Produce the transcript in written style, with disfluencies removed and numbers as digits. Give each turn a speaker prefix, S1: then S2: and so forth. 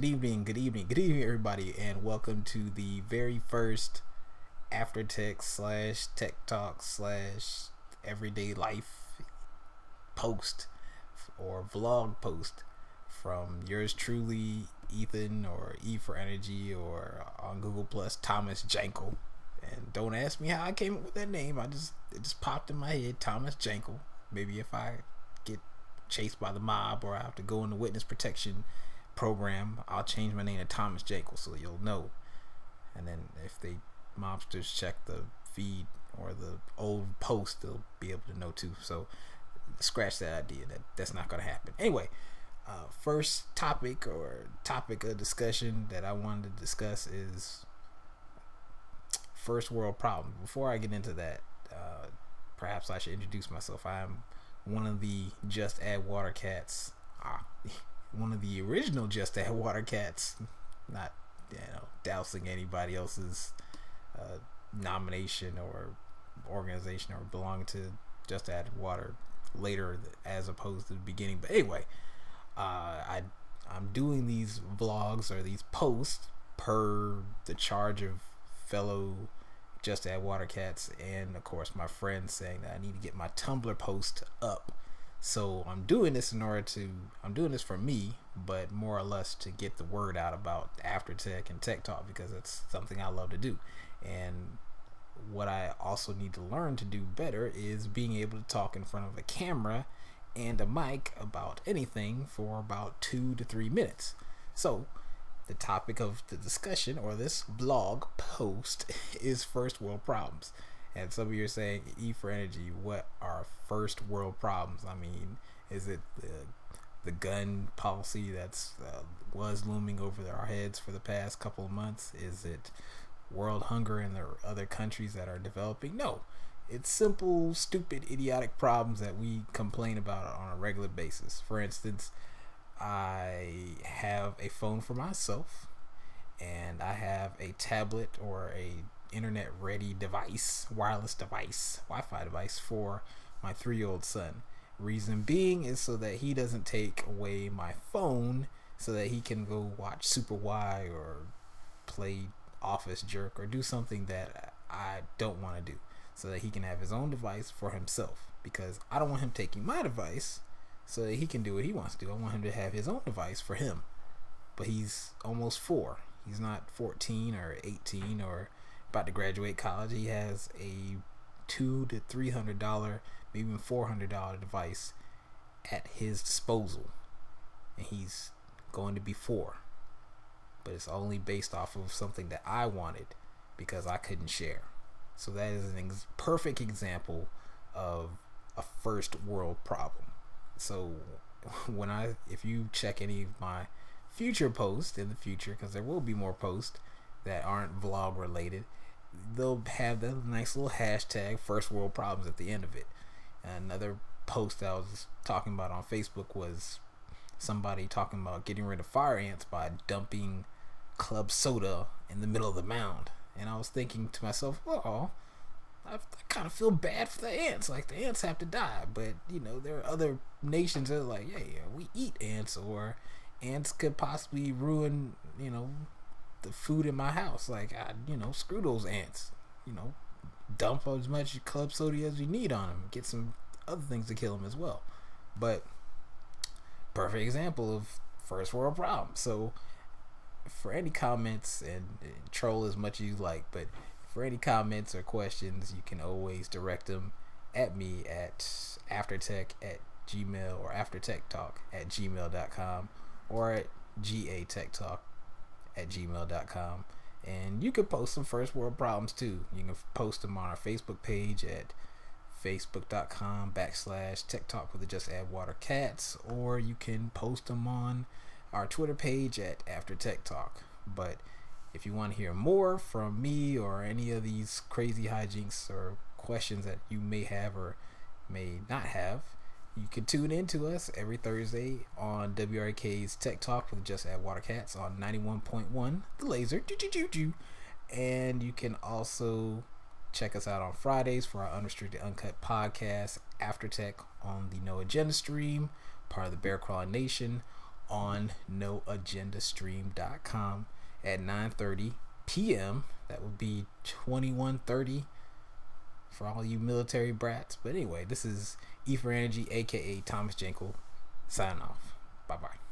S1: good evening, everybody, and welcome to the very first After Tech slash Tech Talk slash Everyday Life post or vlog post from yours truly, Ethan, or E for Energy, or on Google Plus, Thomas Jankel. And don't ask me how I came up with that name. It just popped in my head, Thomas Jankel. Maybe if I get chased by the mob or I have to go into witness protection program, I'll change my name to Thomas Jankel so you'll know. And then if they mobsters check the feed or the old post, they'll be able to know too. So scratch that idea. That's not going to happen. Anyway, first topic of discussion that I wanted to discuss is first world problem. Before I get into that, perhaps I should introduce myself. I am one of the Just Add Water Cats. One of the original Just Add Water Cats. Not, dousing anybody else's nomination or organization or belonging to Just Add Water later as opposed to the beginning. But anyway, I'm doing these vlogs or these posts per the charge of fellow Just Add Water Cats, and of course my friends saying that I need to get my Tumblr post up. So I'm doing this for me, but more or less to get the word out about After Tech and Tech Talk, because it's something I love to do. And what I also need to learn to do better is being able to talk in front of a camera and a mic about anything for about 2 to 3 minutes. So the topic of the discussion, or this blog post, is first world problems. And some of you are saying, E for Energy, what are first world problems? I mean, is it the gun policy that's was looming over our heads for the past couple of months? Is it world hunger in the other countries that are developing? No, it's simple, stupid, idiotic problems that we complain about on a regular basis. For instance, I have a phone for myself, and I have a tablet or a internet ready device, wireless device, Wi-Fi device for my 3-year-old son. Reason being is so that he doesn't take away my phone so that he can go watch Super Y or play Office Jerk or do something that I don't want to do, so that he can have his own device for himself, because I don't want him taking my device so that he can do what he wants to do. I want him to have his own device for him. But he's almost 4. He's not 14 or 18 or about to graduate college. He has a $200 to $300, maybe even $400 device at his disposal, and he's going to be 4. But it's only based off of something that I wanted because I couldn't share. So that is a perfect example of a first world problem. So if you check any of my future posts in the future, because there will be more posts that aren't vlog related, they'll have the nice little hashtag first world problems at the end of it. Another post I was talking about on Facebook was somebody talking about getting rid of fire ants by dumping club soda in the middle of the mound. And I was thinking to myself, well, I kind of feel bad for the ants. Like, the ants have to die, but there are other nations that are like, yeah, we eat ants, or ants could possibly ruin the food in my house. Like, screw those ants. Dump as much club soda as you need on them. Get some other things to kill them as well. But perfect example of first world problem. So for any comments, and troll as much as you like, but for any comments or questions, you can always direct them at me at aftertech@gmail, or aftertechtalk@gmail.com, or at gatechtalk@gmail.com. And you can post some first world problems too. You can post them on our Facebook page at facebook.com/Tech Talk with the Just Add Water Cats, or you can post them on our Twitter page at After Tech Talk. But if you want to hear more from me or any of these crazy hijinks or questions that you may have or may not have, you can tune in to us every Thursday on WRK's Tech Talk with Just Add Water Cats on 91.1 The Laser. And you can also check us out on Fridays for our unrestricted uncut podcast, After Tech, on the No Agenda stream, part of the Bear Crawling Nation, on noagendastream.com at 9:30 p.m. That would be 21:30 for all you military brats. But anyway, this is E for Energy, aka Thomas Jenkel, sign off. Bye bye.